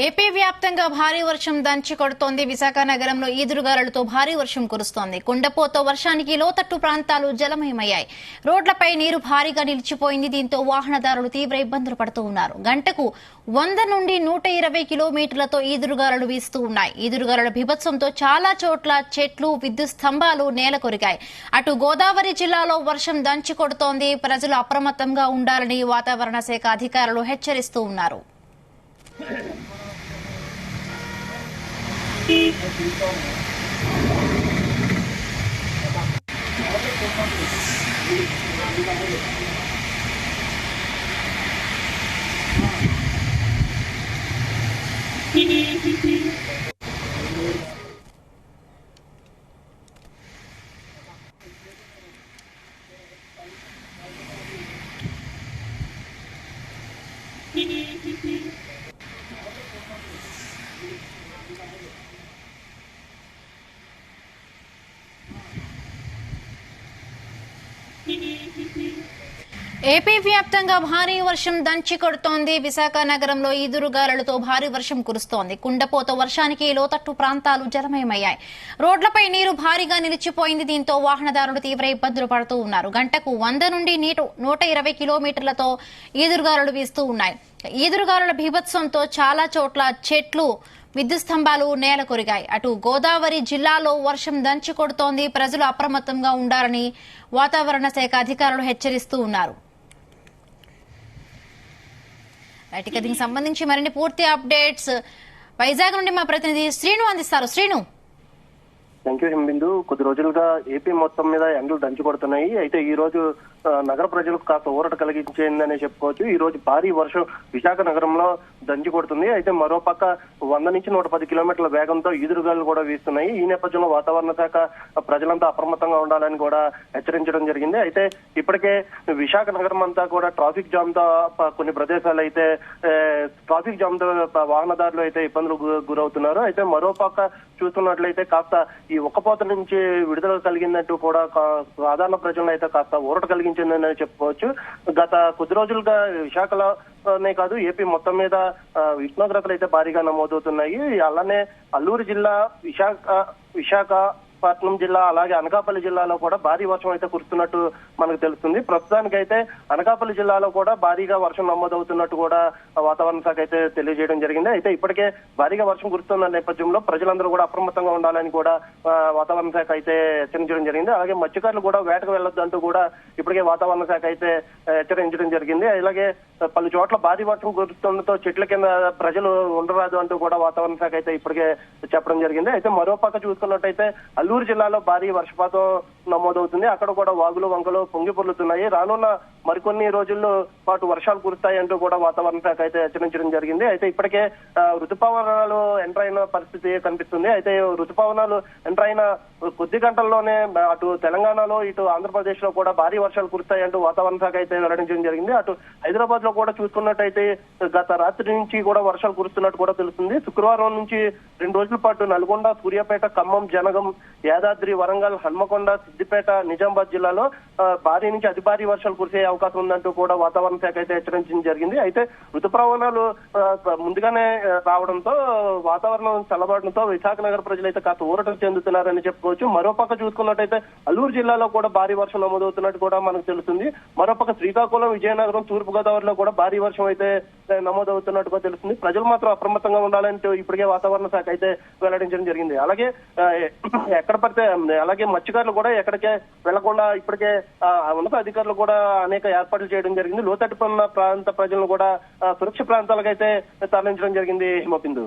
AP వ్యాప్తంగా భారీ వర్షం దంచి కొడుతోంది. విశాఖ నగరంలో ఈదురుగాలులతో భారీ వర్షం కురుస్తోంది. కుండపోత వర్షానికి లోతట్టు ప్రాంతాలు జలమయమయ్యాయి. రోడ్లపై నీరు భారీగా నిలిచిపోయింది. దీంతో వాహనదారులు తీవ్ర ఇబ్బందులు పడుతూ ఉన్నారు. గంటకు 100 నుండి 120 కిలోమీటర్లతో ఈదురుగాలులు వీస్తూ ఉన్నాయి. ఈదురుగాలుల బీభత్సంతో చాలా చోట్ల చెట్లు, విద్యుత్ స్తంభాలు నేలకొరిగాయి. అటు గోదావరి జిల్లాలో వర్షం దంచి కొడుతోంది. ప్రజలు అప్రమత్తంగా ఉండాలని వాతావరణ శాఖ అధికారులు హెచ్చరిస్తూ ఉన్నారు. ఏపీ వ్యాప్తంగా భారీ వర్షం దంచి కొడుతోంది. విశాఖ నగరంలో ఈదురుగాలులతో భారీ వర్షం కురుస్తోంది. కుండపోత వర్షానికి లోతట్టు ప్రాంతాలు జలమయమయ్యాయి. రోడ్లపై నీరు భారీగా నిలిచిపోయింది. దీంతో వాహనదారులు తీవ్ర ఇబ్బందులు పడుతూ ఉన్నారు. గంటకు 100 నుండి 120 కిలోమీటర్లతో ఈదురుగాలులు వీస్తూ ఉన్నాయి. ఈదురుగాలుల బీభత్సంతో చాలా చోట్ల చెట్లు, విద్యుత్ స్తంభాలు నేల కొరిగాయి. అటు గోదావరి జిల్లాలో వర్షం దంచి కొడుతోంది. ప్రజలు అప్రమత్తంగా ఉండాలని వాతావరణ శాఖ అధికారులు హెచ్చరిస్తూ ఉన్నారు. ఇక దీనికి సంబంధించి మరిన్ని పూర్తి అప్డేట్స్ వైజాగ్ నుండి మా ప్రతినిధి శ్రీను అందిస్తారు. శ్రీను. Thank you Himabindu. కొద్ది రోజులుగా ఏపీ మొత్తం మీద ఎండలు దంచి కొడుతున్నాయి. అయితే ఈ రోజు నగర ప్రజలకు కాస్త ఊరట కలిగించిందనే చెప్పుకోవచ్చు. ఈ రోజు భారీ వర్షం విశాఖ నగరంలో దంచి కొడుతుంది. అయితే మరోపక్క 100 నుంచి 110 కిలోమీటర్ల వేగంతో ఈదురుగాలు కూడా వీస్తున్నాయి. ఈ నేపథ్యంలో వాతావరణ శాఖ ప్రజలంతా అప్రమత్తంగా ఉండాలని కూడా హెచ్చరించడం జరిగింది. అయితే ఇప్పటికే విశాఖ నగరం అంతా కూడా ట్రాఫిక్ జామ్ తో కొన్ని ప్రదేశాలు అయితే ట్రాఫిక్ జామ్ తో వాహనదారులు అయితే ఇబ్బందులు గురవుతున్నారు. అయితే మరోపక్క చూస్తున్నట్లయితే కాస్త ఈ ఉక్కపోత నుంచి విడుదల కలిగిందంటూ కూడా సాధారణ ప్రజలను అయితే కాస్త ఊరట కలిగించిందని చెప్పుకోవచ్చు. గత కొద్ది రోజులుగా విశాఖలోనే కాదు ఏపీ మొత్తం మీద ఉష్ణోగ్రతలు అయితే భారీగా నమోదవుతున్నాయి. అలానే అల్లూరు జిల్లా, విశాఖపట్నం జిల్లా, అలాగే అనకాపల్లి జిల్లాలో కూడా భారీ వర్షం అయితే కురుస్తున్నట్టు మనకు తెలుస్తుంది. ప్రస్తుతానికైతే అనకాపల్లి జిల్లాలో కూడా భారీగా వర్షం నమోదవుతున్నట్టు కూడా వాతావరణ శాఖ అయితే తెలియజేయడం జరిగింది. అయితే ఇప్పటికే భారీగా వర్షం కురుస్తున్న నేపథ్యంలో ప్రజలందరూ కూడా అప్రమత్తంగా ఉండాలని కూడా వాతావరణ శాఖ అయితే హెచ్చరించడం జరిగింది. అలాగే మత్స్యకారులు కూడా వేటకు వెళ్లొద్దు అంటూ కూడా ఇప్పటికే వాతావరణ శాఖ అయితే హెచ్చరించడం జరిగింది. అలాగే పలు చోట్ల భారీ వర్షం కురుస్తుండటంతో చెట్ల కింద ప్రజలు ఉండరాదు అంటూ కూడా వాతావరణ శాఖ అయితే ఇప్పటికే చెప్పడం జరిగింది. అయితే మరోపక్క చూసుకున్నట్టయితే అల్లూరు జిల్లాలో భారీ వర్షపాతం నమోదవుతుంది. అక్కడ కూడా వాగులు, వంకలు పొంగి పొర్లుతున్నాయి. రానున్న మరికొన్ని రోజుల్లో పాటు వర్షాలు కురుస్తాయి అంటూ కూడా వాతావరణ శాఖ అయితే హెచ్చరించడం జరిగింది. అయితే ఇప్పటికే ఋతుపవనాలు ఎంటర్ అయిన పరిస్థితి కనిపిస్తుంది. అయితే ఋతుపవనాలు ఎంటర్ అయిన కొద్ది గంటల్లోనే అటు తెలంగాణలో, ఇటు ఆంధ్రప్రదేశ్ లో కూడా భారీ వర్షాలు కురుస్తాయంటూ వాతావరణ శాఖ అయితే వెల్లడించడం జరిగింది. అటు హైదరాబాద్ లో కూడా చూసుకున్నట్టయితే గత రాత్రి నుంచి కూడా వర్షాలు కురుస్తున్నట్టు కూడా తెలుస్తుంది. శుక్రవారం నుంచి 2 రోజుల పాటు నల్గొండ, సూర్యాపేట, ఖమ్మం, జనగం, యాదాద్రి, వరంగల్, హన్మకొండ, సిద్దిపేట, నిజామాబాద్ జిల్లాలో భారీ నుంచి అతి భారీ వర్షాలు కురిసే అవకాశం ఉందంటూ కూడా వాతావరణ శాఖ అయితే హెచ్చరించడం జరిగింది. అయితే ఋతుపవనాలు ముందుగానే రావడంతో వాతావరణం చల్లబడడంతో విశాఖ నగర ప్రజలు అయితే కాస్త ఊరట చెందుతున్నారని చెప్పుకోవచ్చు. మరోపక్క చూసుకున్నట్టయితే అల్లూరు జిల్లాలో కూడా భారీ వర్షం నమోదవుతున్నట్టు కూడా మనకు తెలుస్తుంది. మరోపక్క శ్రీకాకుళం, విజయనగరం, తూర్పుగోదావరిలో కూడా భారీ వర్షం అయితే నమోదవుతున్నట్టుగా తెలుస్తుంది. ప్రజలు మాత్రం అప్రమత్తంగా ఉండాలంటూ ఇప్పటికే వాతావరణ శాఖ అయితే వెల్లడించడం జరిగింది. అలాగే ఎక్కడ పడితే అలాగే మత్స్యకారులు కూడా ఎక్కడికే వెళ్లకుండా ఇప్పటికే ఉన్నత అధికారులు కూడా అనేక ఏర్పాట్లు చేయడం జరిగింది. లోతట్టు ప్రాంత ప్రజలను కూడా సురక్షిత ప్రాంతాలకైతే తరలించడం జరిగింది. హిమబిందు.